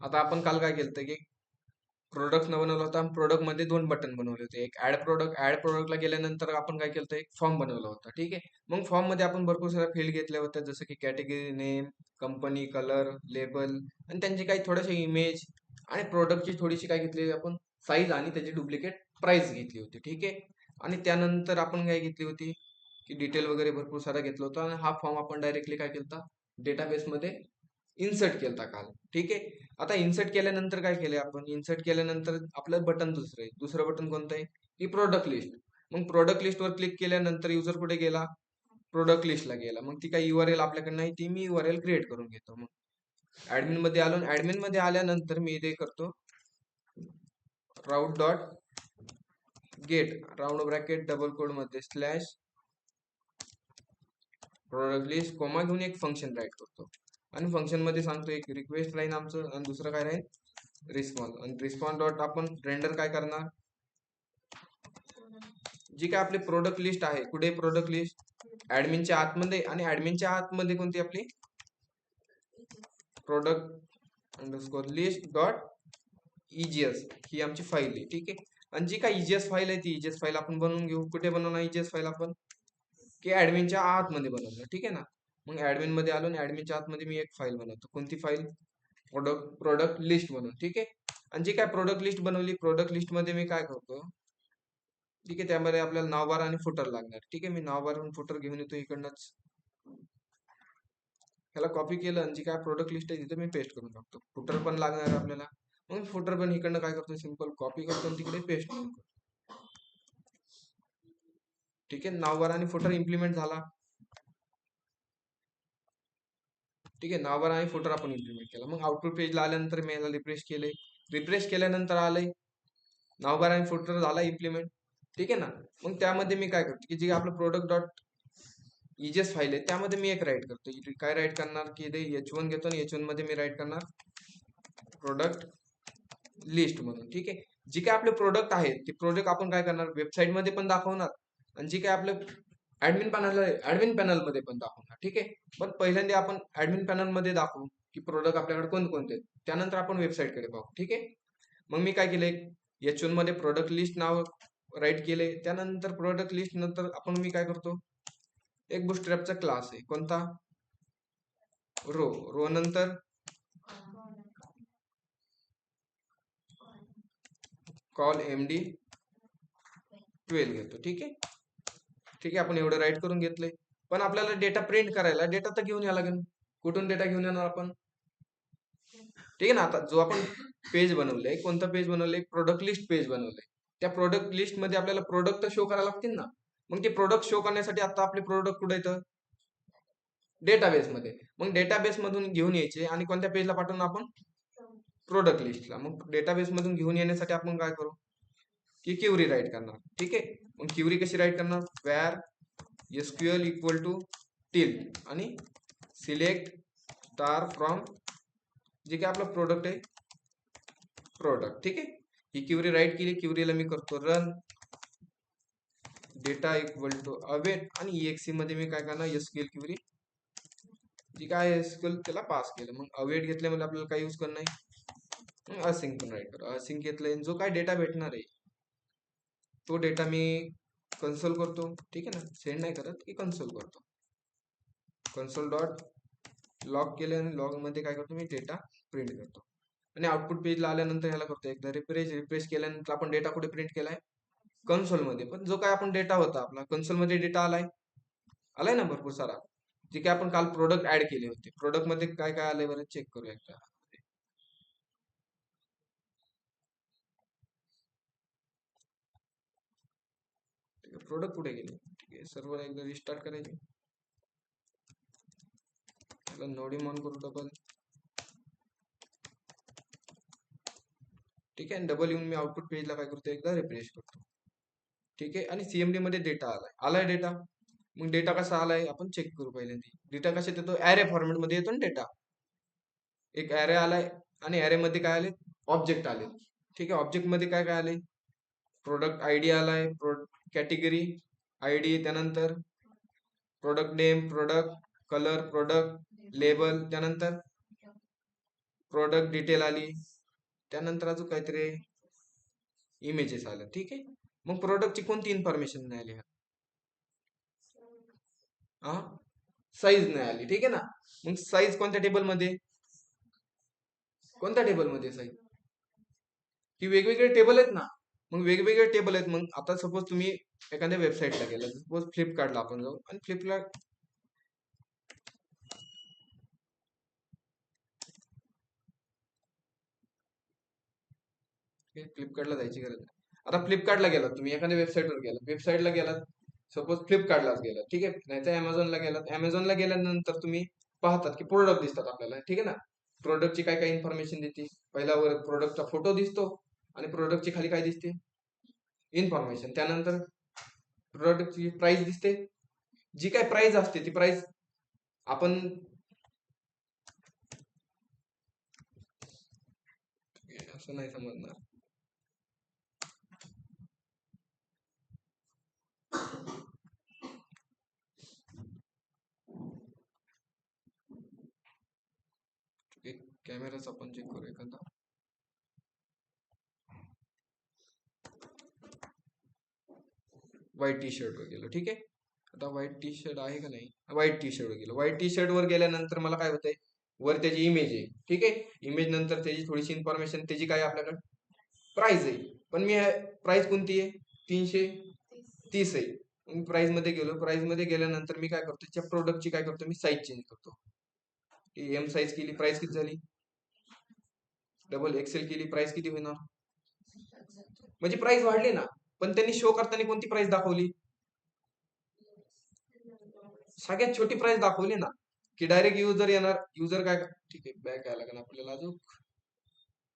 आता आपण काल काय केलं की प्रोडक्ट न बनवला होता. प्रोडक्ट मध्ये 2 बटन बनवले होते. एक ऍड प्रोडक्टला गेल्यानंतर आपण काय केलं एक फॉर्म बनवला होता. ठीक आहे. मग फॉर्म मध्ये आपण भरपूर साऱ्या फील्ड घेतल्या होत्या, जसं की category name, company, colour, label आणि त्यांचे काही थोडेसे इमेज आणि प्रोडक्टची थोडीशी काय घेतली आपण साईज आणि त्याची डुप्लिकेट प्राइस घेतली होती. ठीक आहे. आणि त्यानंतर आपण काय घेतली होती की डिटेल वगैरे भरपूर सारा घेतला होता आणि हा फॉर्म आपण डायरेक्टली काय केला डेटाबेसमध्ये इन्सर्ट केलता काल. ठीक आहे. आता इन्सर्ट केल्यानंतर काय केले आपण इन्सर्ट केल्यानंतर आपलं बटन दुसरं बटन कोणतं आहे की प्रोडक्ट लिस्ट. मग प्रोडक्ट लिस्टवर क्लिक केल्यानंतर युजर कुठे गेला प्रोडक्ट लिस्टला गेला. मग ती काही युआरएल आपल्याकडे नाही, ती मी युआरएल क्रिएट करून घेतो. मग ऍडमिन मध्ये आलो, ऍडमिन मध्ये आल्यानंतर मी इथे करतो route dot gate round bracket double quote मध्ये स्लॅश प्रोडक्ट लिस्ट कोमा घेऊन एक फंक्शन राईट करतो आणि फंक्शन मध्ये सांगतो एक रिक्वेस्ट राहील आमचं आणि दुसरं काय राहील रिस्पॉन्स. आणि रिस्पॉन्स डॉट आपण रेंडर काय करणार जी काय आपली प्रोडक्ट लिस्ट आहे. कुठे प्रोडक्ट लिस्ट ऍडमिनच्या आतमध्ये आणि ऍडमिनच्या आतमध्ये कोणती आपली product underscore list dot EGS ही आमची फाईल आहे. ठीक आहे. आणि जी काय ईजीएस फाईल आहे ती ईजीएस फाईल आपण बनवून घेऊ. कुठे बनवणार ईजीएस फाईल आपण की ऍडमिनच्या आतमध्ये बनवणार. ठीक आहे ना. मग ऍडमिन मध्ये आलो आणि ऍडमिनच्या आतमध्ये मी एक फाईल बनवतो. कोणती फाईल प्रोडक्ट लिस्ट बनवून. ठीक आहे. आणि जी काय प्रोडक्ट लिस्ट बनवली प्रोडक्ट लिस्ट मध्ये मी काय करतो ठीक आहे त्यामध्ये आपल्याला नावबार आणि फुटर लागणार. ठीक आहे. मी नावबार आणि फुटर घेऊन येतो इकडनंच. ह्याला कॉपी केलं आणि जी काय प्रोडक्ट लिस्ट आहे तिथे मी पेस्ट करून टाकतो. फुटर पण लागणार आहे आपल्याला. मग फुटर पण इकडनं काय करतो सिंपल कॉपी करतो आणि तिकडे पेस्ट करतो. ठीक आहे. नावबार आणि फुटर इम्प्लिमेंट झाला. ठीक आहे. नावबार आणि फुटर आपण इम्प्लिमेंट केला. मग आउटपुट पेजला आल्यानंतर मी याला रिफ्रेश केले. रिफ्रेश केल्यानंतर आलंय नावबार आणि फुटर झाला इम्प्लिमेंट. ठीक आहे ना. मग त्यामध्ये मी काय करतो की जे आपलं प्रोडक्ट डॉट ईजीएस फाईल आहे त्यामध्ये मी एक राईट करतो. काय राईट करणार की इथे H1 घेतो आणि H1 मध्ये मी राईट करणार प्रोडक्ट लिस्ट म्हणून. ठीक आहे. जी काय आपले प्रोडक्ट आहेत ते प्रोडक्ट आपण काय करणार वेबसाईट मध्ये पण दाखवणार आणि जी काय आपलं ऍडमिन पॅनल मध्ये पण दाखवणार. ठीक आहे. पण पहिल्यांदा आपण ऍडमिन पॅनल मध्ये दाखवू की प्रोडक्ट आपल्याकडे कोणते आहेत, त्यानंतर आपण वेबसाईट कडे पाहू. ठीक आहे. मग मी काय केलंय H1 मध्ये प्रोडक्ट लिस्ट नाव राईट केले. त्यानंतर प्रोडक्ट लिस्ट नंतर आपण मी काय करतो एक बुटस्ट्रॅपचा क्लास आहे कोणता रो नंतर कॉल MD 12 घेतो. ठीक आहे. ठीक आहे. आपण एवढं राईट करून घेतलंय. पण आपल्याला डेटा प्रिंट करायला डेटा तर घेऊन यायला लागेल. कुठून डेटा घेऊन येणार आपण ठीक आहे ना. आता जो आपण पेज बनवलंय कोणतं पेज बनवलंय प्रोडक्ट लिस्ट पेज बनवलंय. त्या प्रोडक्ट लिस्ट मध्ये आपल्याला प्रोडक्ट तर शो करायला लागतील ना. मग ते प्रोडक्ट शो करण्यासाठी आता आपले प्रोडक्ट कुठे येतं डेटाबेस मध्ये. मग डेटाबेस मधून घेऊन यायचे आणि कोणत्या पेजला पाठवणार आपण प्रोडक्ट लिस्टला. मग डेटाबेस मधून घेऊन येण्यासाठी आपण काय करू की क्युरी राईट करणार. ठीक आहे. मग क्युरी कशी राईट करणार where SQL equal to till आणि सिलेक्ट स्टार फ्रॉम जे काय आपलं प्रोडक्ट आहे प्रोडक्ट. ठीक आहे. ही क्युरी राईट केली. क्युरीला मी करतो run data equal to await आणि EXE मध्ये मी काय करणार SQL क्युरी जी काय SQL त्याला पास केलं. मग अवेट घेतल्यामध्ये आपल्याला काय यूज करणार नाही असिंक पण राईट करू. असिंक घेतलंय जो काय डेटा भेटणार आहे तो डेटा मी कन्सोल करतो. ठीक आहे ना. सेंड नाही करत की कन्सोल करतो. कन्सोल डॉट लॉग केले आणि लॉग मध्ये काय करतो मी डेटा प्रिंट करतो. आणि आउटपुट पेजला आल्यानंतर ह्याला करतो एकदा रिफ्रेश केल्यानंतर आपण डेटा कुठे प्रिंट केलाय कन्सोल मध्ये. पण जो काय आपण डेटा होता आपला कन्सोल मध्ये डेटा आलाय ना भरपूर सारा. जे काय आपण काल प्रोडक्ट ऍड केले होते प्रोडक्ट मध्ये काय काय आलंय बरं चेक करूया एकदा. प्रोडक्ट कुठे गेले. ठीक आहे. सर्व्हर एकदा रिस्टार्ट करायचे. त्याला नोडिम ऑन करू डबल. ठीक आहे. डबल येऊन मी आउटपुट पेजला काय करतो एकदा रिफ्रेश करतो. ठीक आहे. आणि CMD मध्ये डेटा आलाय डेटा. मग डेटा कसा आलाय आपण चेक करू पहिल्यांदा. डेटा कशात येतो ऍरे फॉर्मॅट मध्ये येतो ना डेटा. एक ऍरे आलाय आणि ऍरे मध्ये काय आले ऑब्जेक्ट आले. ठीक आहे. ऑब्जेक्ट मध्ये काय काय आले प्रोडक्ट ID आलाय कॅटेगरी ID त्यानंतर product name product colour product label त्यानंतर प्रोडक्ट डिटेल आली, त्यानंतर अजून काहीतरी इमेजेस आलं. ठीक आहे. मग प्रोडक्टची कोणती इन्फॉर्मेशन नाही आली? हा, साईज नाही आली. ठीक आहे ना. मग साईज कोणत्या टेबलमध्ये, कोणत्या टेबलमध्ये साईज? की वेगवेगळे टेबल आहेत ना. मग वेगवेगळे टेबल आहेत. मग आता सपोज तुम्ही एखाद्या वेबसाईटला गेला, सपोज फ्लिपकार्टला आपण जाऊ आणि फ्लिपकार्टला जायची गरज नाही. आता फ्लिपकार्टला गेलात तुम्ही, एखाद्या वेबसाईटवर गेलात, वेबसाईटला गेलात, सपोज फ्लिपकार्टलाच गेलात. ठीक आहे. नाही तर अमेझॉनला गेलात, अमेझॉनला गेल्यानंतर तुम्ही पाहतात की प्रोडक्ट दिसतात आपल्याला. ठीक आहे ना. प्रोडक्टची काय काय इन्फॉर्मेशन देते, पहिला वर प्रोडक्टचा फोटो दिसतो आणि प्रोडक्टची खाली काय दिसते, इन्फॉर्मेशन. त्यानंतर प्रोडक्टची प्राइस दिसते. जी काय प्राइस असते ती प्राइस आपण असं नाही समजणार. एक कॅमेराचा आपण चेक करू एखादा. व्हाईट टी शर्ट वर गेलो. ठीक आहे. आता व्हाईट टी शर्ट आहे का नाही, व्हाईट टी शर्ट वर गेलो. व्हाईट टी शर्ट वर गेल्यानंतर मला काय होतंय, वर त्याची इमेज आहे. ठीक आहे. इमेज नंतर त्याची थोडीशी इन्फॉर्मेशन, त्याची काय आपल्याकडे प्राइस आहे. पण मी प्राइस कोणती आहे, 330 आहे. प्राइस मध्ये गेलो. प्राइस मध्ये गेल्यानंतर मी काय करतो, त्या प्रोडक्टची काय करतो, मी साईज चेंज करतो. एम साईज केली, प्राइस किती झाली, डबल एक्सेल केली, प्राइस किती होणार, म्हणजे प्राइस वाढली ना. पण त्यांनी शो करताना कोणती प्राइस दाखवली, सगळ्यात छोटी प्राइस दाखवली ना. की डायरेक्ट युजर येणार, युजर काय, ठीक आहे बॅक यायला लागेल आपल्याला अजून.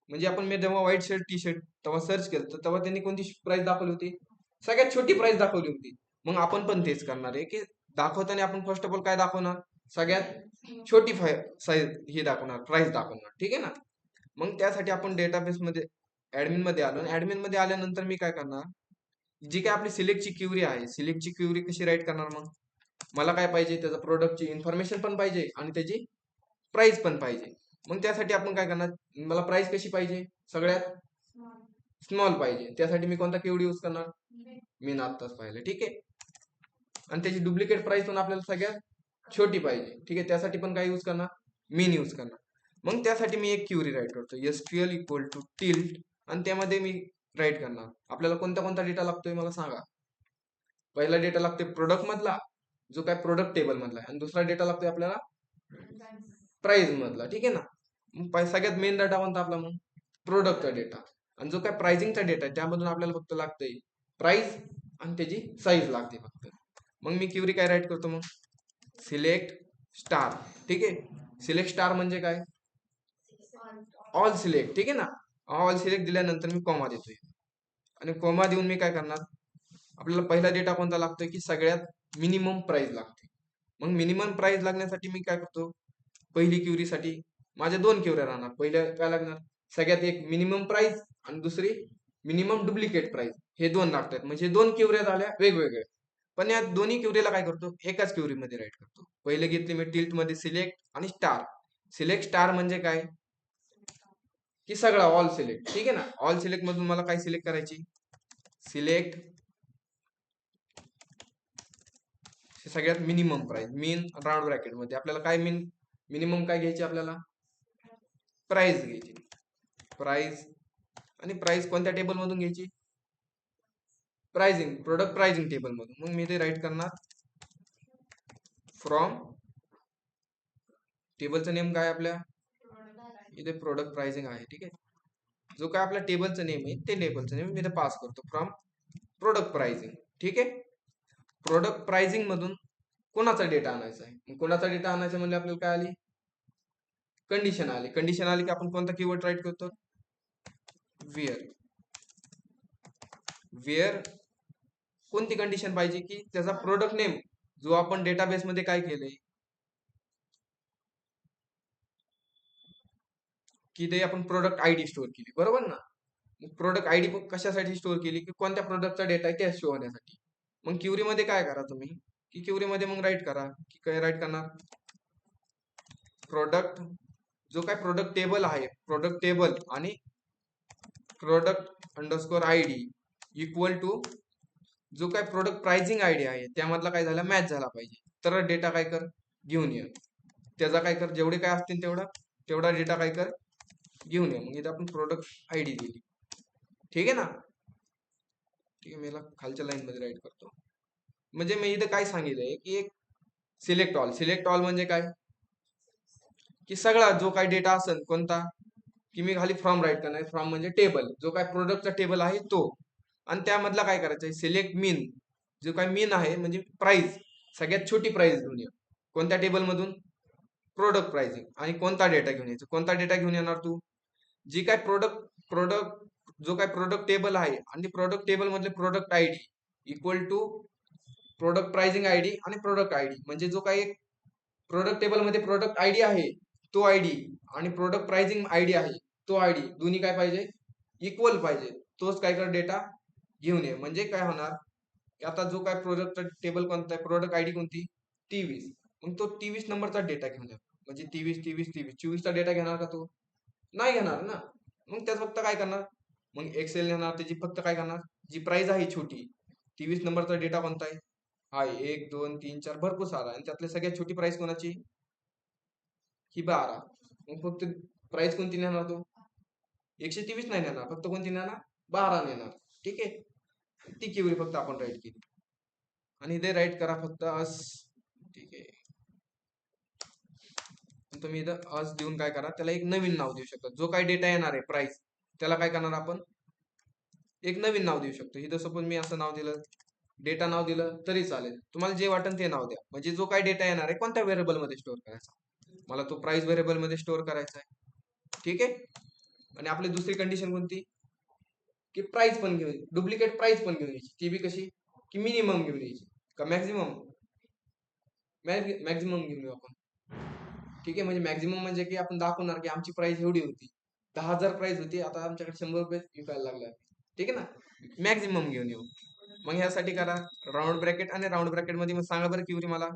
म्हणजे आपण मी जेव्हा व्हाईट शर्ट टी शर्ट तेव्हा सर्च केलं, तेव्हा त्यांनी कोणती प्राइस दाखवली होती, सगळ्यात छोटी प्राइस दाखवली होती. मग आपण पण तेच करणार आहे की दाखवताना आपण फर्स्ट ऑफ ऑल काय दाखवणार, सगळ्यात छोटी साईज ही दाखवणार, प्राइस दाखवणार. ठीक आहे ना. मग त्यासाठी आपण डेटाबेस मध्ये ऍडमिन मध्ये आलो. ऍडमिन मध्ये आल्यानंतर मी काय करणार, जी काय आपली सिलेक्टची क्युरी आहे, सिलेक्टची क्युरी कशी राईट करणार. मग मला काय पाहिजे, त्याचा प्रोडक्टची इन्फॉर्मेशन पण पाहिजे आणि त्याची प्राइस पण पाहिजे. मग त्यासाठी आपण काय करणार, मला प्राइस कशी पाहिजे, सगळ्यात स्मॉल पाहिजे. त्यासाठी मी कोणता कीवर्ड यूज करणार, मी आत्ताच पाहिलं. ठीक आहे. आणि त्याची डुप्लिकेट प्राइस पण आपल्याला सगळ्यात छोटी पाहिजे. ठीक आहे. त्यासाठी पण काय यूज करणार, मीन यूज करणार. मग त्यासाठी मी एक क्युरी राईट करतो, SQL इक्वल टू टिल्ट, आणि त्यामध्ये मी राईट करणार. आपल्याला कोणता कोणता डेटा लागतोय मला सांगा. पहिला डेटा लागतोय प्रोडक्ट मधला, जो काय प्रोडक्ट टेबल मधला आहे, आणि दुसरा डेटा लागतोय आपल्याला प्राइस मधला. ठीक आहे ना. मग सगळ्यात मेन डाटा कोणता आपला, मग प्रोडक्टचा डेटा. आणि जो काय प्राइसिंगचा डेटा आहे त्यामधून आपल्याला फक्त लागतंय प्राइस आणि त्याची साईज लागते फक्त. मग मी क्युरी काय राईट करतो, मग सिलेक्ट स्टार. ठीक आहे. सिलेक्ट स्टार म्हणजे काय, ऑल सिलेक्ट. ठीक आहे ना. ऑल सिलेक्ट दिल्यानंतर मी कॉमा देतोय, आणि कॉमा देऊन मी काय करणार, आपल्याला पहिला डेटा कोणता लागतोय की सगळ्यात मिनिमम प्राइस लागते. मग मिनिमम प्राइस लागण्यासाठी मी काय करतो, पहिली क्युरीसाठी माझ्या दोन क्युऱ्या राहणार. पहिल्या काय लागणार, सगळ्यात एक मिनिमम प्राइस आणि दुसरी मिनिमम डुप्लिकेट प्राइस, हे दोन लागतात. म्हणजे दोन क्युऱ्या झाल्या वेगवेगळ्या. पण या दोन्ही क्युरीला काय करतो, एकाच क्युरी मध्ये राईट करतो. पहिले घेतली मी टिल्ट मध्ये सिलेक्ट आणि स्टार. सिलेक्ट स्टार म्हणजे काय, की सगळा ऑल सिलेक्ट. ठीक आहे ना. ऑल सिलेक्ट मधून मला काय सिलेक्ट करायची, सिलेक्ट सगळ्यात मिनिमम प्राइस, मीन राऊंड ब्रॅकेट मध्ये आपल्याला काय मिनिमम काय घ्यायची, आपल्याला प्राइस घ्यायची. प्राइस, आणि प्राइस कोणत्या टेबल मधून घ्यायची, प्राइसिंग, प्रोडक्ट प्राइसिंग टेबल मधून. मग मी ते राईट करणार फ्रॉम, टेबलचं नेम काय आपल्या इथे प्रोडक्ट प्राइसिंग आहे. ठीक आहे. जो काय आपल्या टेबलचं नेम आहे ते टेबलचं नेम मी इथे पास करतो, फ्रॉम प्रोडक्ट प्राइसिंग. ठीक आहे. प्रोडक्ट प्राइसिंग मधून कोणाचा डेटा आणायचा आहे, कोणाचा डेटा आणायचा म्हणजे आपल्याला काय आली, कंडिशन आली. कंडिशन आली की आपण कोणता कीवर्ड राईट करतो, वेअर. वेअर कोणती कंडिशन पाहिजे, की त्याचा प्रोडक्ट नेम जो आपण डेटाबेस मध्ये काय केलंय, की ते आपण प्रोडक्ट आयडी स्टोअर केली, बरोबर ना. प्रोडक्ट आयडी कशासाठी स्टोअर केली, की कोणत्या प्रोडक्टचा डेटा आहे ते शो होण्यासाठी. मग क्युरी मध्ये काय करा तुम्ही, की क्युरी मध्ये मग राईट करा, की काय राईट करणार, प्रोडक्ट जो काय प्रोडक्ट टेबल आहे, प्रोडक्ट टेबल आणि product underscore I D equal to जो काय प्रोडक्ट प्राइसिंग आयडी आहे त्यामधला काय झाला मॅच झाला पाहिजे, तर डेटा काय कर घेऊन ये. त्याचा काय कर जेवढे काय असतील तेवढा तेवढा डेटा काय कर घेऊन ये. मग इथे आपण प्रोडक्ट आयडी दिली. ठीक आहे ना. ठीक आहे, मी याला खालच्या लाईन मध्ये राईट करतो. म्हणजे मी इथं काय सांगितलंय की एक सिलेक्ट ऑल म्हणजे काय की सगळा जो काय डेटा असेल कोणता की मी खाली फ्रॉम राईट करणार. फ्रॉम म्हणजे टेबल, जो काय प्रोडक्टचा टेबल आहे तो, आणि त्यामधला काय करायचं आहे सिलेक्ट मीन. जो काय मीन आहे म्हणजे प्राइस, सगळ्यात छोटी प्राइस घेऊन ये. कोणत्या टेबल मधून प्रोडक्ट प्राइसिंग. आणि कोणता डेटा घेऊन यायचा, कोणता डेटा घेऊन येणार तू जी काय प्रोडक्ट जो काय प्रोडक्ट टेबल आहे आणि प्रोडक्ट टेबल मधले product ID equal to product pricing ID आणि प्रोडक्ट आयडी. म्हणजे जो काही प्रोडक्ट टेबल मध्ये प्रोडक्ट आयडी आहे तो आयडी आणि प्रोडक्ट प्राइसिंग आयडी आहे तो आयडी, दोन्ही काय पाहिजे इक्वल पाहिजे. तोच काय कर डेटा घेऊन ये. म्हणजे काय होणार आता जो काय प्रोडक्ट टेबल कोणता आहे, प्रोडक्ट आयडी कोणती 23, मग तो 23 नंबरचा डेटा घेऊन ये. म्हणजे 23 चा डेटा घेणार का तो नाही घेणार ना. मग त्याच फक्त काय करणार मग एक्सेल घेणार, त्याची फक्त काय करणार जी प्राइस आहे छोटी 23 नंबरचा डेटा कोणता आहे आहे 1 2 3 4 भरपूर सारा, आणि त्यातल्या सगळ्यात छोटी प्राइस कोणाची ही 12. मग फक्त प्राइस कोणती नेणार तो 123 नाही नेणार, फक्त कोणती नेणार 12 नेणार. ठीक आहे, ती क्युरी फक्त आपण राईट केली आणि इथे राईट करा फक्त अस. ठीक आहे, तुम्ही इथं अस देऊन काय करा त्याला एक नवीन नाव देऊ शकता. जो काय डेटा येणार आहे प्राइस त्याला काय करणार आपण एक नवीन नाव देऊ शकतो. इथं सपोज मी असं नाव दिलं डेटा नाव दिलं तरी चालेल, तुम्हाला जे वाटेल ते नाव द्या. म्हणजे जो काय डेटा येणार आहे कोणत्या व्हेरिएबल मध्ये स्टोअर करायचा, मला तो प्राइस व्हेरिएबल मध्ये स्टोअर करायचा आहे. ठीक आहे, आणि आपली दुसरी कंडिशन कोणती की प्राइस पण घेऊन डुप्लिकेट प्राइस पण घेऊन यायची. ती बी कशी की मिनिमम घेऊन यायची का मॅक्झिमम मॅक्झिमम घेऊन येऊ आपण. ठीक आहे, म्हणजे मॅक्झिमम म्हणजे की आपण दाखवणार की आमची प्राइस एवढी होती 10,000 प्राइस होती, आता आमच्याकडे 100 रुपये विकायला लागला. ठीक आहे ना, मॅक्झिमम घेऊन येऊ. मग ह्यासाठी करा राऊंड ब्रॅकेट, आणि राऊंड ब्रॅकेट मध्ये मग सांगा बरं की मला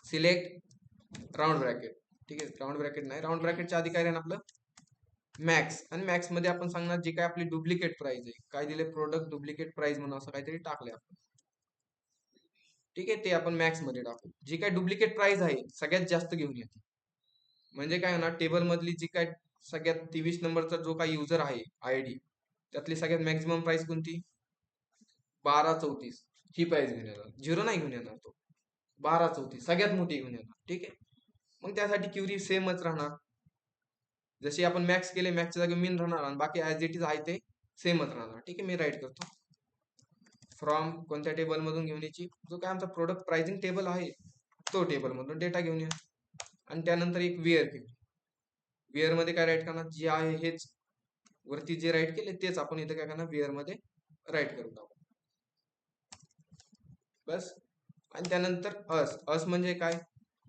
सिलेक्ट राऊंड ब्रॅकेट. ठीक आहे, राऊंड ब्रॅकेट नाही, राऊंड ब्रॅकेटच्या आधी काय राहील आपलं मॅक्स, आणि मॅक्स मध्ये आपण सांगणार जी काय आपली डुप्लिकेट प्राइस आहे, काय दिले प्रोडक्ट डुप्लिकेट प्राइस म्हणून असं काहीतरी टाकले आपण. ठीक आहे, ते आपण मॅक्स मध्ये टाकू. जी काय डुप्लिकेट प्राइस आहे सगळ्यात जास्त घेऊन येते. म्हणजे काय होणार टेबल मधली जी काय सगळ्यात 23 नंबरचा जो काही युजर आहे आयडी त्यातली सगळ्यात मॅक्झिमम प्राइस कोणती 1234 ही प्राइस घेऊन येणार, 0 नाही घेऊन येणार तो 1234 सगळ्यात मोठी घेऊन येणार. ठीक आहे, मग त्यासाठी क्युरी सेमच राहणार. जशी आपण मॅक्स केले मॅक्सच्या जागी मीन राहणार आणि बाकी ऍज इट इज आहे ते सेमच राहणार. ठीक आहे, मी राईट करतो फ्रॉम कोणत्या टेबल मधून घेऊन यायची जो काय आमचा प्रोडक्ट प्राइसिंग टेबल आहे तो टेबल मधून डेटा घेऊन या. आणि त्यानंतर एक वेअर घेऊ. वेअर मध्ये काय राईट करणार जे आहे हेच वरती जे राईट केले तेच आपण इथे काय करणार वेअर मध्ये राईट करून टाकू बस. आणि त्यानंतर अस म्हणजे काय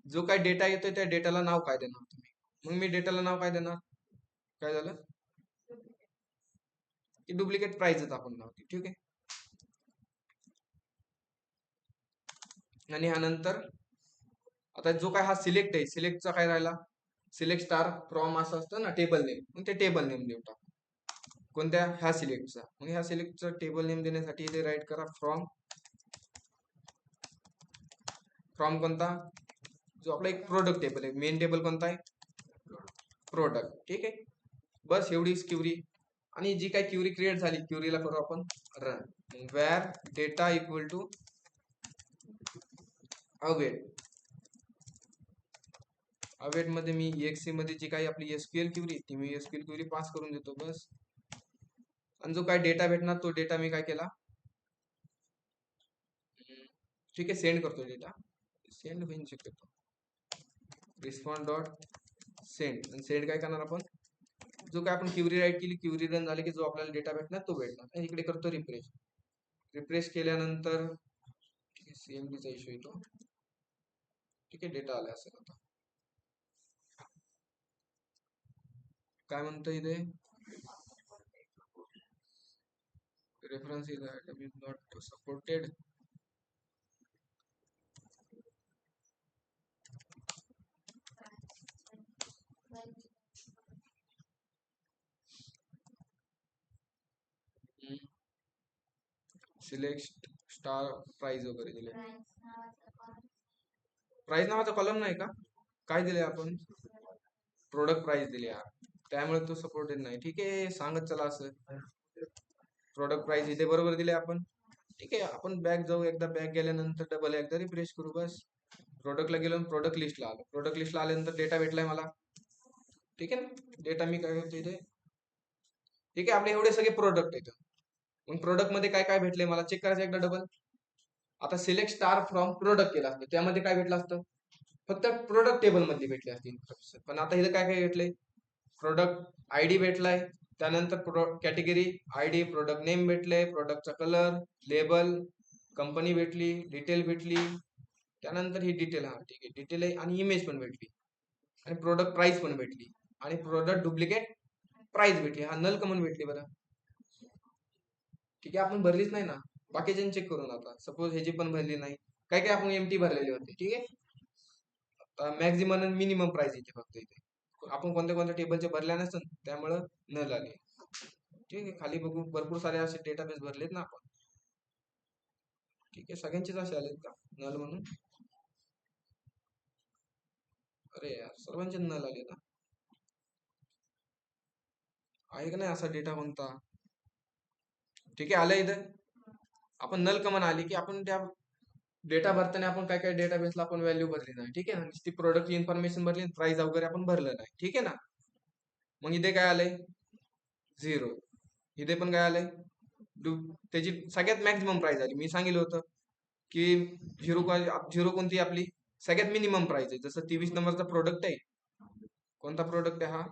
जो काय डेटा येतोय त्या डेटाला नाव काय देणार तुम्ही. मग मी डेटाला नाव काय देणार काय झालं की डुप्लिकेट प्राइस आपण नाव. ठीक आहे, आणि ह्यानंतर आता जो काय हा सिलेक्ट आहे सिलेक्टचा काय राहिला सिलेक्ट स्टार फ्रॉम असं असतं ना टेबल नेम, मग ते टेबल नेम देऊ टाकू कोणत्या ह्या सिलेक्टचा. मग ह्या सिलेक्टचा टेबल नेम देण्यासाठी इथे राईट करा फ्रॉम कोणता जो आपला एक प्रोडक्ट टेबल आहे मेन टेबल कोणता आहे प्रोडक्ट. ठीक आहे, बस एवढीच क्युरी. आणि जी काय क्युरी क्रिएट झाली क्युरीला करू आपण run. Where data equal to await. Await मध्ये मी EXE मध्ये जी काही आपली SQL क्युरी ती मी SQL क्युरी पास करून देतो बस. आणि जो काय डेटा भेटणार तो डेटा मी काय केला ठीक आहे सेंड करतो डेटा. सेंड होईल शक्यतो रिस्पॉन्ड डॉट सेंड. आणि सेंड काय करणार आपण जो काय आपण क्युरी राईट केली क्युरी रन झाली की जो आपल्याला डेटा भेटणार तो भेटणार. आणि इकडे करतो रिफ्रेश. रिफ्रेश केल्यानंतर CMD चा इश्यू येतो. ठीक आहे, डेटा आला असेल आता. काय म्हणतो इथे reference is not supported. Select star price वगैरे दिले. प्राइस नावाचा कॉलम नाही का? काय दिले आपण? प्रोडक्ट प्राइस दिली यार, त्यामुळे तो सपोर्टेड नाही. ठीक आहे, सांगत चला असं. प्रोडक्ट प्राइस इथे बरोबर दिले आपण. ठीक आहे, आपण बॅक जाऊ, एकदा बॅक गेल्यानंतर डबल एकदा रिफ्रेश करू बस. प्रोडक्टला गेलो, प्रोडक्ट लिस्टला आलो. प्रोडक्ट लिस्टला आल्यानंतर डेटा भेटलाय मला. ठीक आहे ना, डेटा मी काय करतो इथे. ठीक आहे, आपले एवढे सगळे प्रोडक्ट आहेत. मग प्रोडक्ट मध्ये काय काय भेटले मला चेक करायचं एकदा डबल. आता सिलेक्ट स्टार फ्रॉम प्रोडक्ट केलं असतं, त्यामध्ये काय भेटलं असतं? फक्त प्रोडक्ट टेबल मध्ये भेटले असते इन्फॉर्मेशन. पण आता इथे काय काय भेटले? प्रोडक्ट आयडी भेटलाय, त्यानंतर कॅटेगरी आयडी, प्रोडक्ट नेम भेटले, प्रोडक्टचा कलर, लेबल, कंपनी भेटली, डिटेल भेटली, त्यानंतर ही डिटेल, हा ठीक आहे डिटेल आहे, आणि इमेज पण भेटली, आणि प्रोडक्ट प्राइस पण भेटली, आणि प्रोडक्ट डुप्लिकेट प्राइस भेटली. हा नल कमन भेटली बरं. ठीक आहे, आपण भरलीच नाही ना. बाकीच्या चेक करून आता सपोज ह्याची पण भरली नाही, काय काय आपण एमटी भरलेली होती. ठीक आहे, मॅक्झिमम आणि मिनिमम प्राइस इथे फक्त इथे आपण कोणत्या कोणत्या टेबलचे भरल्या नसतात, त्यामुळं नल आले. ठीक आहे, खाली बघू भरपूर सारे असे डेटाबेस भरलेत ना आपण. ठीक आहे, सगळ्यांचेच असे आलेत का नल म्हणून? अरे यार, सर्वांचे नल आले ना. आहे का नाही असा डेटा कोणता? ठीक आहे, आलं इथं. आपण नल कमान आली की आपण त्या डेटा भरताना आपण काय काय डेटाबेसला आपण व्हॅल्यू भरली नाही. ठीक आहे ना, ती प्रोडक्ट इन्फॉर्मेशन भरली, प्राइस वगैरे आपण भरलं नाही. ठीक आहे ना. मग इथे काय आलंय? 0. इथे पण काय आलंय? त्याची सगळ्यात मॅक्झिमम प्राइस आली. मी सांगितलं होतं की 0 कोणती आपली सगळ्यात मिनिमम प्राइस आहे. जसं 23 नंबरचा प्रोडक्ट आहे. कोणता प्रोडक्ट आहे हा?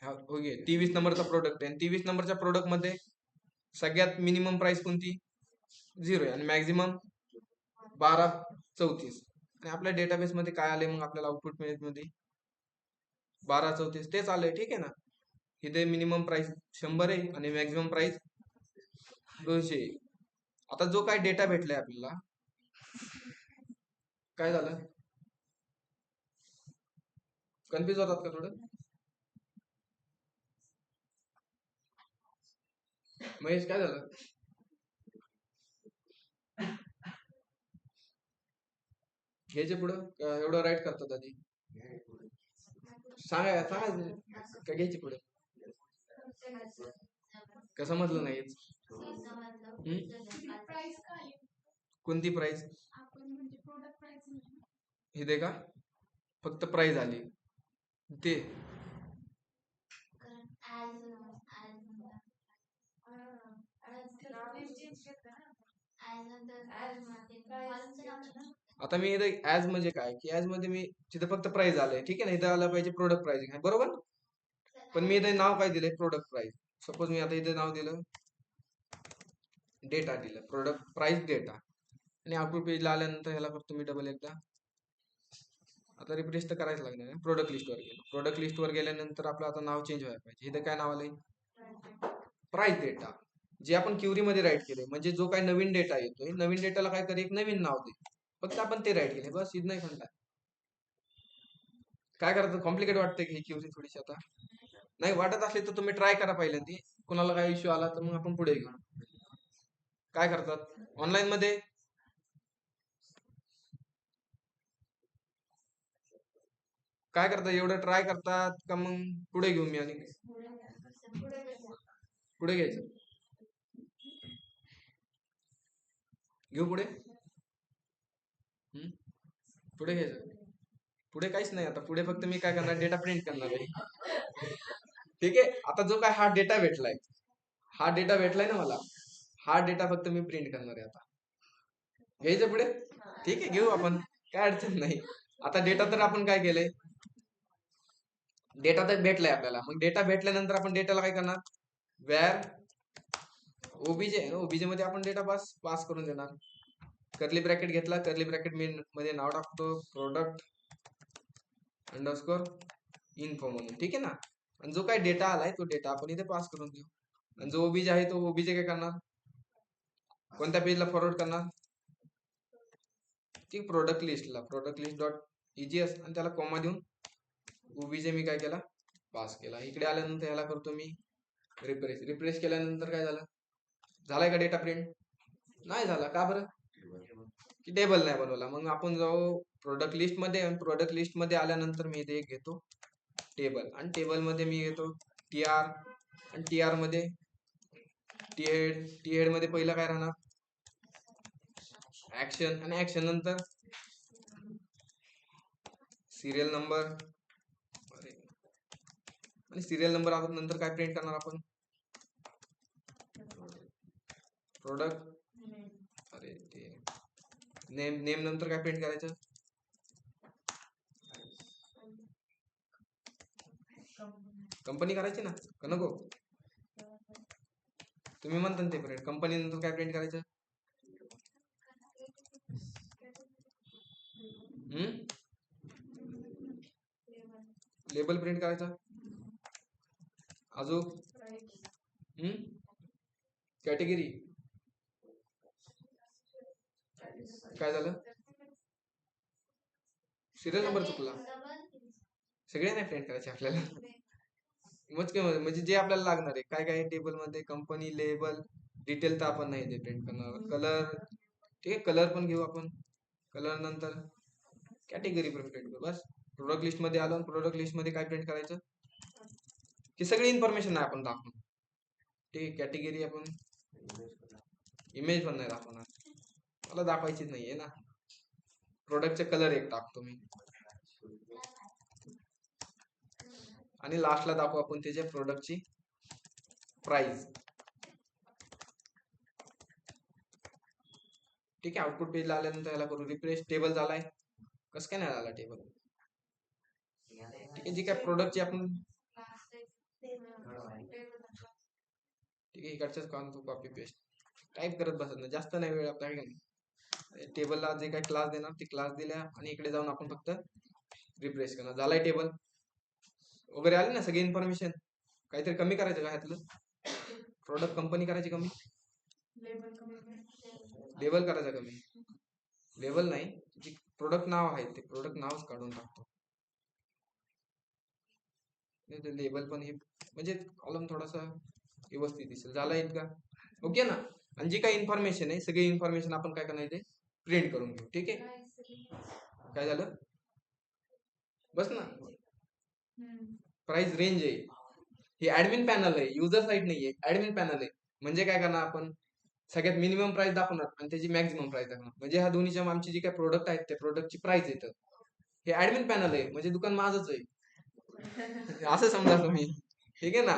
हा ओके, 23 नंबरचा प्रोडक्ट आहे. 23 नंबरच्या प्रोडक्ट मध्ये सगळ्यात मिनिमम प्राइस कोणती? 0 आहे, आणि मॅक्झिमम 1234. आणि आपल्या डेटाबेस मध्ये काय आले मग आपल्याला आउटपुट मध्ये? 1234 तेच आलंय. ठीक आहे ना. इथे मिनिमम प्राइस 100 आहे आणि मॅक्झिमम प्राइस 200. आता जो काय डेटा भेटलाय आपल्याला, काय झालं? कन्फ्युज होतात का थोडं? महेश काय झालं? घ्यायचे पुढं एवढं राईट करतात आधी? सांगा सांगा का घ्यायचे पुढे? का समजलं नाही? कोणती प्राइस? इथे का फक्त प्राइस आली ते? आता मी इथे ऍज म्हणजे काय की ऍज मध्ये मी तिथे फक्त प्राइस आलंय. ठीक आहे ना, इथे आलं पाहिजे प्रोडक्ट प्राइसिंग आहे बरोबर. पण मी इथे नाव काय दिलंय? Product price. सपोज मी आता इथे नाव दिलं, डेटा दिलं, प्रोडक्ट प्राइस डेटा, आणि आउटपुट पेजला आल्यानंतर ह्याला फक्त मी डबल एकदा आता रिफ्रेश तर करायचं लागणार. प्रोडक्ट लिस्टवर गेलो, प्रोडक्ट लिस्टवर गेल्यानंतर आपलं आता नाव चेंज व्हायला पाहिजे. इथे काय नाव आलंय? प्राइस डेटा, जे आपण क्युरी मध्ये राईट केले. म्हणजे जो काही नवीन डेटा येतोय, नवीन डेटाला काय करे, एक नवीन नाव दे. फक्त आपण ते राईट केले बस, इथं नाही म्हणता. काय करायचं? कॉम्प्लिकेट वाटतंय की ही क्युरी थोडीशी? आता नाही वाटत असले तर तुम्ही ट्राय करा पहिल्यांदा. कुणाला काय इश्यू आला तर मग आपण पुढे घेऊ. काय करतात ऑनलाईन मध्ये? काय करतात? एवढं ट्राय करतात का मग पुढे घेऊ मी? आणि पुढे घ्यायचं, घेऊ पुढे. पुढे घ्यायचं. पुढे काहीच नाही. आता पुढे फक्त मी काय करणार? डेटा प्रिंट करणार आहे. ठीक आहे, आता जो काय हा डेटा भेटलाय, हा डेटा भेटलाय ना मला, हा डेटा फक्त मी प्रिंट करणार आहे. आता घ्यायचं पुढे? ठीक आहे, घेऊ आपण, काय अडचण नाही. आता डेटा तर आपण काय केलंय? डेटा तर भेटलाय आपल्याला. मग डेटा भेटल्यानंतर आपण डेटाला काय करणार? व्हेअर ओबीजे, ओबीजे मध्ये आपण डेटा पास करून देणार. कर्ली ब्रॅकेट घेतला, कर्ली ब्रॅकेट मध्ये नाव टाकतो प्रोडक्ट अंडरस्कोर इन्फो म्हणून. ठीक आहे ना. आणि जो काय डेटा आलाय तो डेटा आपण इथे पास करून देऊ. आणि जो ओबीजे आहे तो ओबीजे काय करणार? कोणत्या पेजला फॉरवर्ड करणार? ठीक, प्रोडक्ट लिस्टला, प्रोडक्ट लिस्ट डॉट EGS, आणि त्याला कॉमा देऊन UVJ मी काय केला, पास केला. इकडे आल्यानंतर ह्याला करतो मी रिफ्रेश केल्यानंतर काय झालं, झालाय का डेटा प्रिंट? नाही झाला. का बरं? की टेबल नाही बनवला. मग आपण जाऊ प्रोडक्ट लिस्ट मध्ये, प्रोडक्ट लिस्ट मध्ये आल्यानंतर मी इथे एक घेतो टेबल, आणि टेबल मध्ये मी घेतो TR, आणि TR मध्ये टी हेड मध्ये पहिलं काय राहणार, ऍक्शन, आणि ऍक्शन नंतर सिरियल नंबर, आणि सिरियल नंबर नंतर काय प्रिंट करणार आपण, प्रोडक्ट, अरे ते नेम नंतर काय प्रिंट करायचं, कंपनी करायची ना, का नको? तुम्ही म्हणता ते प्रिंट, कंपनी नंतर काय प्रिंट करायचं, लेबल प्रिंट करायचा. अजून कॅटेगरी काय झालं, सिरियल नंबर चुकला. सगळे नाही प्रिंट करायचे आपल्याला, म्हणजे जे आपल्याला लागणार आहे काय काय टेबल मध्ये, कंपनी, लेबल, डिटेल तर आपण नाही ते प्रिंट करणार. कलर, ठीक आहे, कलर पण घेऊ आपण. कलर नंतर कॅटेगरी पण प्रिंट करू. बस प्रोडक्ट लिस्ट मध्ये आलो, प्रोडक्ट लिस्ट मध्ये काय प्रिंट करायचं, की सगळी इन्फॉर्मेशन नाही आपण दाखवणार. ठीक आहे, कॅटेगरी आपण इमेज पण नाही दाखवणार, मला दाखवायचीच नाहीये ना. प्रोडक्टचे कलर एक टाकतो मी, आणि लास्टला दाखवू आपण त्याच्या प्रोडक्टची प्राइस. ठीक आहे, आउटपुट पेजला आल्यानंतर याला करू रिफ्रेश. टेबल झालाय, कसं काय नाही झाला टेबल? ठीक आहे, जी काय प्रोडक्टची आपण, ठीक आहे, इकडच्याच कॉपी पेस्ट टाईप करत बसत नाही, जास्त नाही वेळ आपल्याकडे. टेबलला जे काही क्लास देणार ते क्लास दिल्या, आणि इकडे जाऊन आपण फक्त रिफ्रेश करणार. झालाय टेबल वगैरे आले ना सगळी इन्फॉर्मेशन. काहीतरी कमी करायचं का ह्यातलं, प्रोडक्ट कंपनी करायची कमी, लेबल करायचं कमी, लेबल नाही, जे प्रोडक्ट नाव आहे ते प्रोडक्ट नावच काढून टाकतो. लेबल पण हे म्हणजे कॉलम थोडासा व्यवस्थित दिसेल. झाला इतका ओके ना. आणि जी काही इन्फॉर्मेशन आहे सगळी इन्फॉर्मेशन आपण काय करणार ते प्रिंट करून घेऊ. ठीक आहे, काय झालं, बस ना. प्राइस रेंज आहे, हे ऍडमिन पॅनल आहे, युजर साईट नाहीये, ऍडमिन पॅनल आहे. म्हणजे काय करणार आपण, सगळ्यात मिनिमम प्राइस दाखवणार आणि त्याची मॅक्झिमम प्राइस दाखवणार. म्हणजे ह्या दोन्हीच्या आमची जी काही प्रोडक्ट आहेत त्या प्रोडक्टची प्राइस येतं. हे ऍडमिन पॅनल आहे, म्हणजे दुकान माझंच आहे असं समजा तुम्ही. ठीक आहे ना.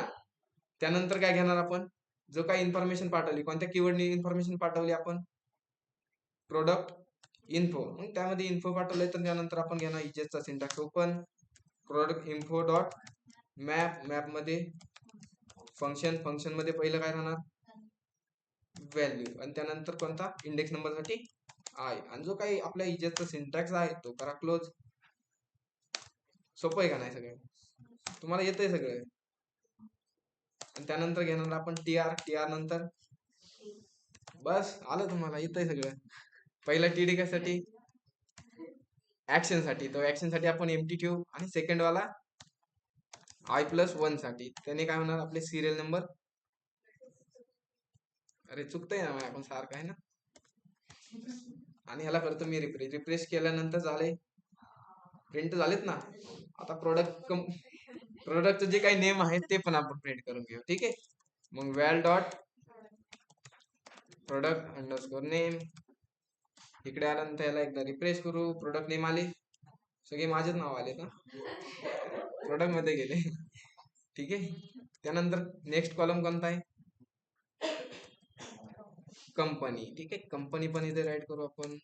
त्यानंतर काय घेणार आपण, जो काही इन्फॉर्मेशन पाठवली, कोणत्या कीवर्डनी इन्फॉर्मेशन पाठवली आपण, प्रोडक्ट इन्फो. मग त्यामध्ये इन्फो पाठवलंय तर त्यानंतर आपण घेणार इजेसचा syntax, open product info dot map, map मध्ये फंक्शन, फंक्शन मध्ये पहिलं काय राहणार, व्हॅल्यू, आणि त्यानंतर कोणता, इंडेक्स नंबर साठी आहे. आणि जो काही आपल्या इजेसचा सिंटॅक्स आहे तो करा क्लोज. सोपं आहे का नाही, सगळं तुम्हाला येतंय सगळं. आणि त्यानंतर घेणार आपण TR, TR नंतर बस आलं, तुम्हाला येतंय सगळं. पहिला TD कशासाठी, ऍक्शन साठी, तो ऍक्शन साठी आपण एम्प्टी ठेवू, आणि सेकंड वाला I+1 साठी, त्याने काय होणार, आपले सिरियल नंबर. अरे चुकतंय ना, आपण सारखं आहे ना. आणि ह्याला करतो मी रिफ्रेश. रिफ्रेश केल्यानंतर झाले, प्रिंट झालेत ना. आता प्रोडक्टचं जे काही नेम आहे ते पण आपण प्रिंट करून घेऊ. ठीक आहे, मग व्हॅल डॉट प्रोडक्ट अंडरस्कोर नेम. इकडे आल्यानंतर याला एकदा रिफ्रेश करू, प्रोडक्ट नेम आले, सगळे माझेच नाव आले ना, प्रोडक्ट मध्ये गेले. ठीक आहे, त्यानंतर नेक्स्ट कॉलम कोणता आहे, कंपनी. ठीक आहे, कंपनी पण इथे राईट करू आपण.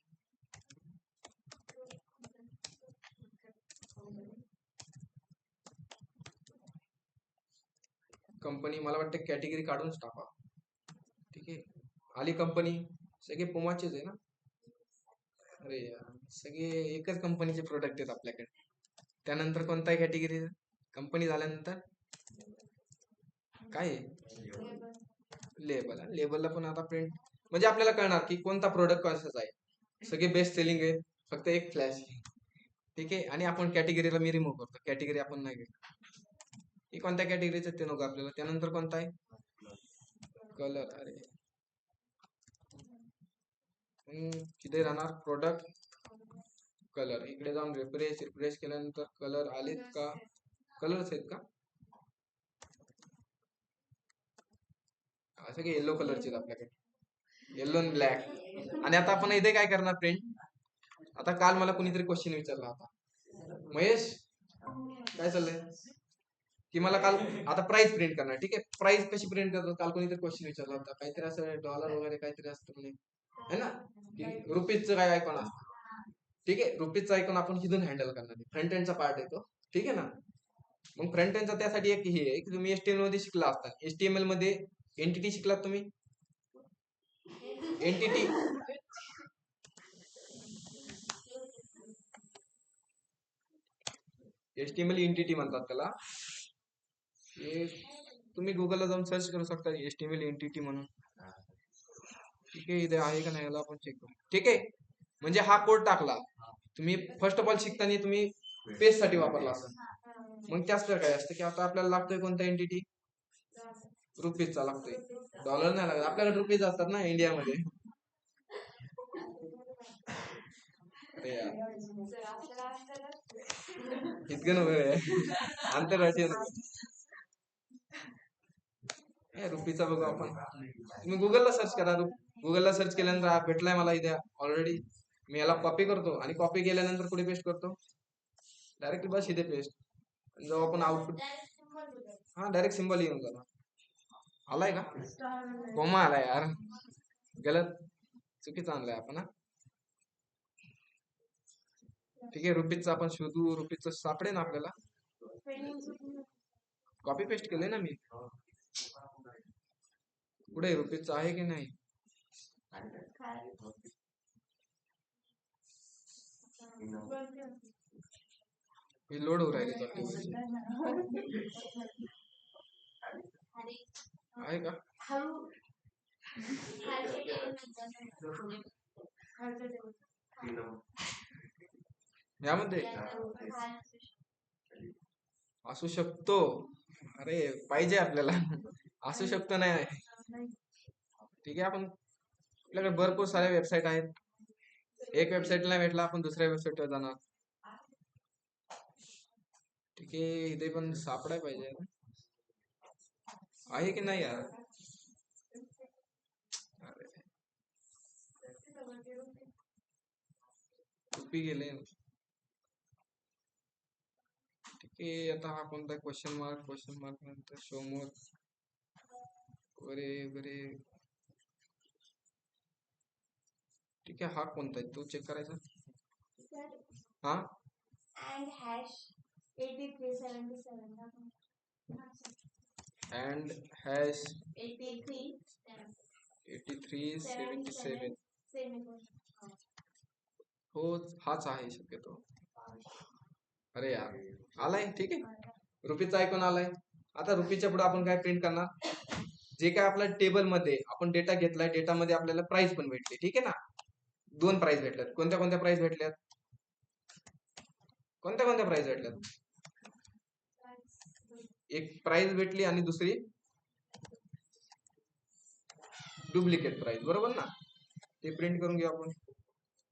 कंपनी मला वाटतं कॅटेगरी काढूनच टाका. ठीक आहे, आली कंपनी, सगळे पुमाचेच आहे ना. अरे यार, सगळे एकच कंपनीचे प्रोडक्ट आहेत आपल्याकडे. त्यानंतर कोणता आहे कॅटेगरी, कंपनी झाल्यानंतर काय, लेबल. लेबलला पण आता प्रिंट, म्हणजे आपल्याला कळणार की कोणता प्रोडक्ट कशाचा आहे. सगळे बेस्ट सेलिंग आहे, फक्त एक फ्लॅश. ठीक आहे. आणि आपण कॅटेगरीला मी रिमूव्ह करतो, कॅटेगरी आपण नाही घेत. ही कोणत्या कॅटेगरीचं ते नको आपल्याला. त्यानंतर कोणता आहे कलर. अरे किती राहणार प्रोडक्ट कलर. इकडे जाऊन रिफ्रेश केल्यानंतर कलर आलेत का, कलर्स आहेत का, असं की येलो कलरचे आपल्याकडे, येलो आणि ब्लॅक. आणि आता आपण इथे काय करणार प्रिंट. आता काल मला कुणीतरी क्वेश्चन विचारला होता, महेश काय चाललंय, की मला काल आता प्राइस प्रिंट करणार. ठीक आहे, प्राइस कशी प्रिंट करतो, काल कोणीतरी क्वेश्चन विचारला होता, काहीतरी असं डॉलर वगैरे काहीतरी असतं म्हणे, है ना, की रुपीजचं काय आयकॉन असतं. ठीक आहे, रुपीजचा आयकॉन आपण हिथून हँडल करणार, फ्रंट एंडचा पार्ट येतो. ठीक आहे ना. मग फ्रंट एंडचा त्यासाठी एक हे आहे की तुम्ही HTML मध्ये शिकला असता. HTML मध्ये एंटिटी शिकलात तुम्ही, एंटिटी. HTML एंटिटी म्हणतात त्याला. हे तुम्ही गुगलला जाऊन सर्च करू शकता HTML एंटिटी म्हणून. ठीक आहे, इथे आहे का नाही याला आपण चेक करू. ठीक आहे, म्हणजे हा कोड टाकला तुम्ही फर्स्ट ऑफ ऑल शिकताना तुम्ही पेज साठी वापरला असेल. मग त्याच काय असतं की आता आपल्याला लागतोय कोणता एंटिटी, रुपीजचा लागतोय, डॉलर नाही लागत. आपल्याकडे रुपीज असतात ना इंडियामध्ये. अरे यार इतकं नको आंतरराष्ट्रीय रुपीचा बघू आपण. तुम्ही गुगलला सर्च करा, गुगलला सर्च केल्यानंतर हा भेटलाय मला इथे ऑलरेडी. मी याला कॉपी करतो आणि कॉपी केल्यानंतर कुठे पेस्ट करतो, डायरेक्टली बस इथे पेस्ट. जेव्हा आपण आउटपुट, हा डायरेक्ट सिम्बॉल येऊन जाणार. आलाय का, कोमा आलाय यार, गलत चुकीचं आणलंय आपण. हा ठीक आहे, रुपीजचं आपण शोधू. रुपीजचं सापडे ना आपल्याला, कॉपी पेस्ट केले ना मी. पुढे रुपीजचं आहे की नाही, हे लोड हो राहिले आहे का, यामध्ये असू शकतो. अरे पाहिजे आपल्याला, असू शकतो नाही. ठीक आहे, आपण आपल्याकडे भरपूर साऱ्या वेबसाईट आहेत. एक वेबसाईटला भेटला आपण दुसऱ्या वेबसाईटवर जाणार. ठीक आहे, इथे पण सापडाय पाहिजे, आहे की नाही यार. रुपी गेले. ठीक आहे, आता हा कोणता क्वेश्चन मार्क नंतर शो मोर वगैरे वगैरे. ठीक आहे, हा कोणता आहे तो चेक करायचा. हा अँड हॅश 8377 हो, हाच आहे शक्यतो. अरे यार आलाय. ठीक आहे, रुपीचा आयकॉन आलाय. आता रुपीच्या पुढे आपण काय प्रिंट करणार, जे काय आपल्या टेबल मध्ये आपण डेटा घेतलाय, डेटा मध्ये आपल्याला प्राइस पण भेटली. ठीक आहे ना, 2 प्राइस भेटल्यात. कोणत्या कोणत्या प्राइस भेटल्यात, कोणत्या कोणत्या प्राइस भेटल्यात, एक प्राइस भेटली आणि दुसरी डुप्लिकेट प्राइस, बरोबर ना. ते प्रिंट करून घेऊ आपण.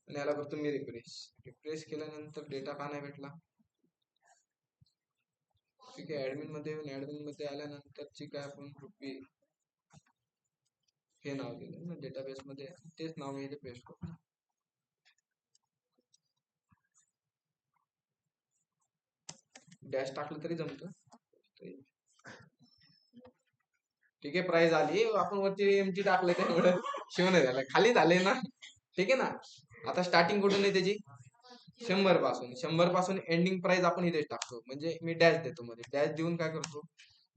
आणि याला करतो मी रिफ्रेश केल्यानंतर डेटा का नाही भेटला. ठीक आहे, ऍडमिन मध्ये आल्यानंतरची काय आपण रुपी हे नाव दिलं ना डेटाबेस मध्ये, तेच नाव मी इथे पेस्ट करतो. डॅश टाकलं तरी जमतं. ठीक आहे, प्राइस आली. आपण वरती एमटी टाकलं त्यामुळे शिव नाही झालं, खाली झाले ना. ठीक आहे ना. आता स्टार्टिंग कुठून आहे त्याची, 100 पासून एंडिंग प्राइस आपण इथे टाकतो. म्हणजे मी डॅश देतो मध्ये, डॅश देऊन काय करतो,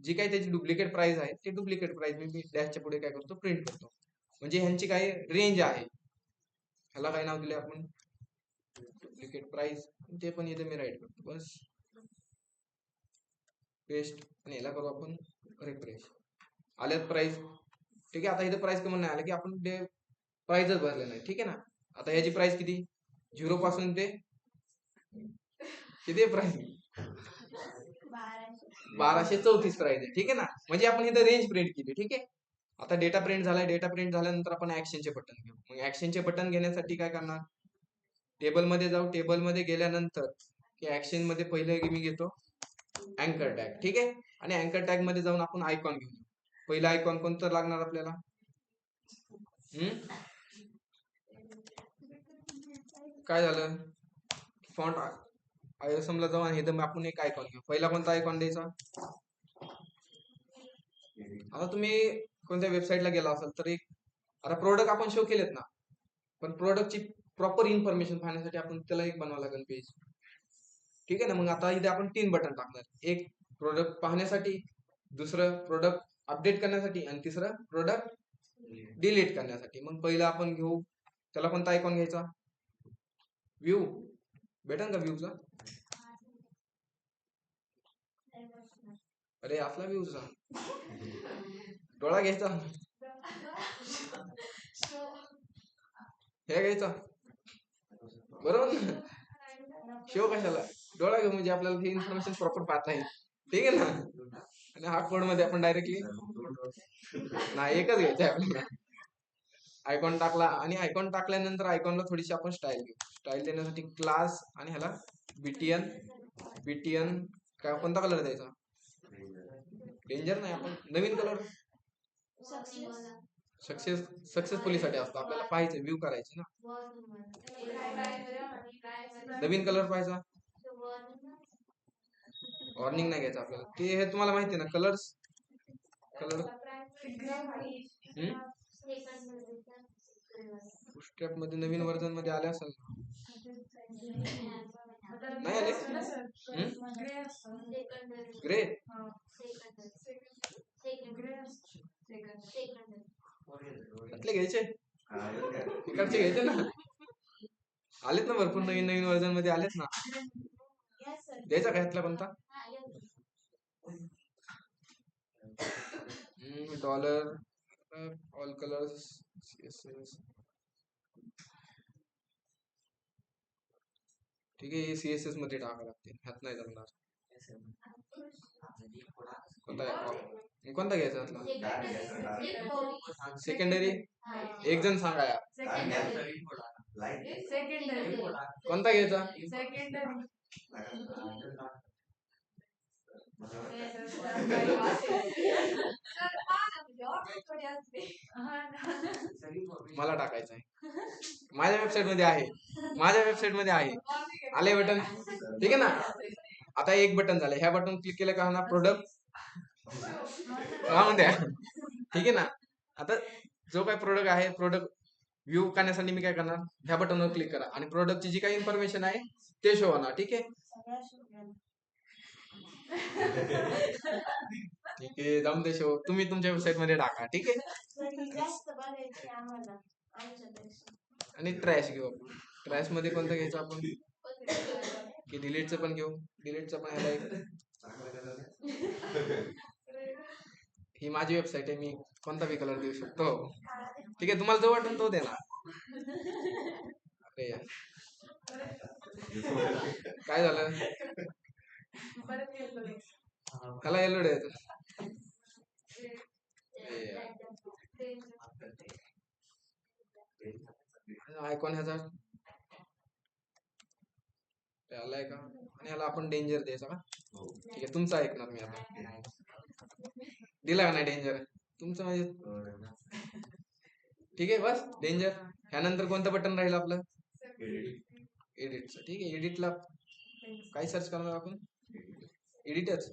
जी काही त्याची डुप्लिकेट प्राइस आहे ते डुप्लिकेट प्राइस मी डॅशच्या पुढे काय करतो, प्रिंट करतो. म्हणजे ह्यांची काही रेंज आहे, ह्याला काय नाव दिले आपण, डुप्लिकेट प्राइस. ते पण इथे मी राईट करतो, बस पेस्ट. आणि याला करू आपण रिफ्रेश. आल्यात प्राइस. ठीक आहे, आता इथे प्राइस कमी नाही आलं की आपण ते प्राइसच भरले नाही. ठीक आहे ना. आता याची प्राइस किती, 0 पासून ते किती प्राइस? 1234 प्राइस आहे. ठीक आहे ना. म्हणजे आपण इथं रेंज प्रिंट केली. ठीक आहे. आता डेटा प्रिंट झालाय. डेटा प्रिंट झाल्यानंतर आपण ऍक्शनचे बटन घेऊ. मग ऍक्शनचे बटन घेण्यासाठी काय करणार? टेबल मध्ये जाऊ. टेबल मध्ये गेल्यानंतर की ऍक्शन मध्ये पहिले मी घेतो अँकर टॅग. ठीक आहे. आणि अँकर टॅग मध्ये जाऊन आपण आयकॉन घेऊ. पहिला आयकॉन कोणतं लागणार आपल्याला? काय झालं? फॉन्ट आयएसएम ला जाऊ आणि इथं आपण एक आयकॉन घेऊ. पहिला कोणता आयकॉन द्यायचा? आता तुम्ही कोणत्या वेबसाईटला गेला असाल तर एक आता प्रोडक्ट आपण शो केलेत ना, पण प्रोडक्टची प्रॉपर इन्फॉर्मेशन पाहण्यासाठी आपण त्याला एक बनवावं लागेल पेज. ठीक आहे ना. मग आता इथे आपण 3 बटन टाकणार. एक प्रोडक्ट पाहण्यासाठी, दुसरं प्रोडक्ट अपडेट करण्यासाठी आणि तिसरं प्रोडक्ट डिलीट करण्यासाठी. मग पहिला आपण घेऊ, त्याला कोणता आयकॉन घ्यायचा? व्ह्यू भेटेल का व्ह्यूचा? अरे असला व्ह्यूचा डोळा घ्यायचा, हे घ्यायचा, बरोबर ना? शो कशाला? डोळा घेऊ म्हणजे आपल्याला ही इन्फॉर्मेशन प्रॉपर पाहता येईल. ठीक आहे ना. आणि हा कोड मध्ये आपण डायरेक्टली नाही एकच घ्यायचं आहे आपल्याला. आयकॉन टाकला आणि आयकॉन टाकल्यानंतर आयकॉनला थोडीशी आपण स्टाईल घेऊ. स्टाईल देण्यासाठी क्लास आणि ह्याला बीटीएन बीटीएन काय कोणता कलर द्यायचा? डेंजर नाही, आपण नवीन कलर सक्सेसफुली साठी असतो. आपल्याला पाहायचं व्ह्यू करायचे ना. नवीन कलर पाहायचा. वॉर्निंग नाही घ्यायचं आपल्याला. ते हे तुम्हाला माहिती आहे ना कलर्स कलर स्टेप मध्ये नवीन वर्जन मध्ये आले असेल नाही आले. ग्रे त्यातले घ्यायचे इकडचे घ्यायचे ना. आलेत ना भरपूर नवीन नवीन वर्जन मध्ये आलेत ना. द्यायचा का ह्यातला कोणता? डॉलर ऑल कलर्स ठीक आहे. सीएसएस मध्ये टाकावं लागते, ह्यात नाही जमणार. कोणता घ्यायचा सेकंडरी? एक जण सांगा यार कोणता घ्यायचा? मला टाकायचं आहे. माझ्या वेबसाईट मध्ये आहे. माझ्या वेबसाईट मध्ये आहे. आले बटन. ठीक आहे ना. आता एक बटन झालं. ह्या बटन क्लिक केलं का ना प्रोडक्ट राहून द्या. ठीक आहे ना. आता जो काही प्रोडक्ट आहे प्रोडक्ट व्ह्यू करण्यासाठी मी काय करणार? ह्या बटनवर क्लिक करा आणि प्रोडक्टची जी काही इन्फॉर्मेशन आहे ते शो होणार. ठीक आहे. ठीक आहे जाऊन दे शो. तुम्ही तुमच्या वेबसाईट मध्ये टाका. ठीक आहे. आणि ट्रॅश घेऊ आपण. ट्रॅश मध्ये कोणतं घ्यायचं आपण? की डिलीटचं पण घेऊ. डिलीटचं पण ह्याला एक ही माझी वेबसाईट आहे. मी कोणता बी कलर देऊ शकतो. ठीक आहे. तुम्हाला जो वाटेल तो देणार. अरे यार काय झालं? त्याला येलो द्यायचं. आयकॉन ह्याचा आलाय का? आणि ह्याला आपण डेंजर द्यायचा का? ठीक आहे. तुमचं ऐकणार मी आता. दिला का नाही डेंजर? तुमचं म्हणजे ठीक आहे. बस डेंजर. ह्यानंतर कोणतं बटन राहील आपलं? एडिटचं. ठीक आहे. एडिटला काय सर्च करणार आपण? एडिटच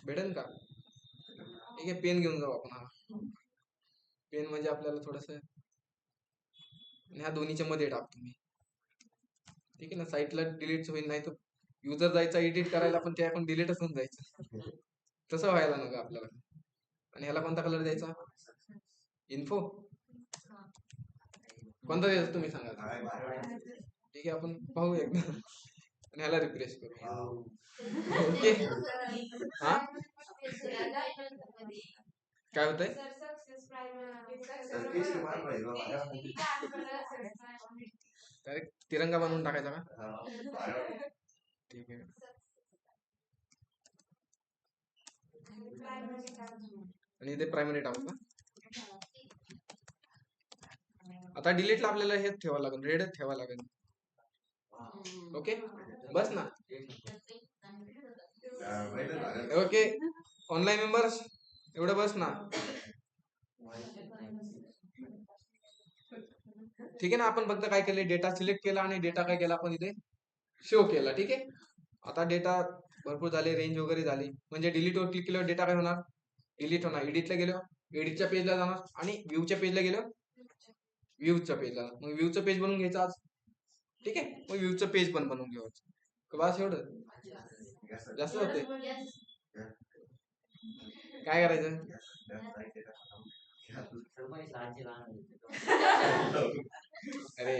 भेटेल का? ठीक आहे. पेन घेऊन जाऊ आपण. हा पेन म्हणजे आपल्याला थोडस ह्या दोन्हीच्या मध्ये टाकतो मी. ठीक आहे ना. साईटला डिलीट होईल नाही तर युजर जायचा एडिट करायला पण ते आपण डिलीटच होऊन जायचं. तसं व्हायला नको आपल्याला. आणि ह्याला कोणता कलर द्यायचा? इन्फो कोणता द्यायचा तुम्ही सांगा. ठीक आहे. आपण पाहू एकदा आणि ह्याला रिफ्रेश करू. ओके. हा काय होतंय? डायरेक्ट तिरंगा बनवून टाकायचा का? ठीक आहे. आणि इथे प्रायमरी टाकू का? आता डिलीटला आपल्याला हेच ठेवावं लागेल, रेडच ठेवावं लागेल. ओके बस ना. ओके ऑनलाईन मेंबर्स एवढं बस ना. ठीक आहे ना. आपण फक्त काय केले, डेटा सिलेक्ट केला आणि डेटा काय केला आपण इथे शो केला. ठीक आहे. आता डेटा भरपूर झाले, रेंज वगैरे झाली. म्हणजे डिलीट वर क्लिक केल्यावर डेटा काय होणार, डिलीट होणार. एडिटला गेलो, एडिटच्या पेजला जाणार आणि व्ह्यूच्या पेजला गेलो, व्ह्यूच्या पेजला. मग व्ह्यूचं पेज बनवून घ्यायचं आज. ठीक आहे. मग व्ह्यूचं पेज पण बनवून घ्यायचं. बस एवढं. जास्त होते काय करायचं. अरे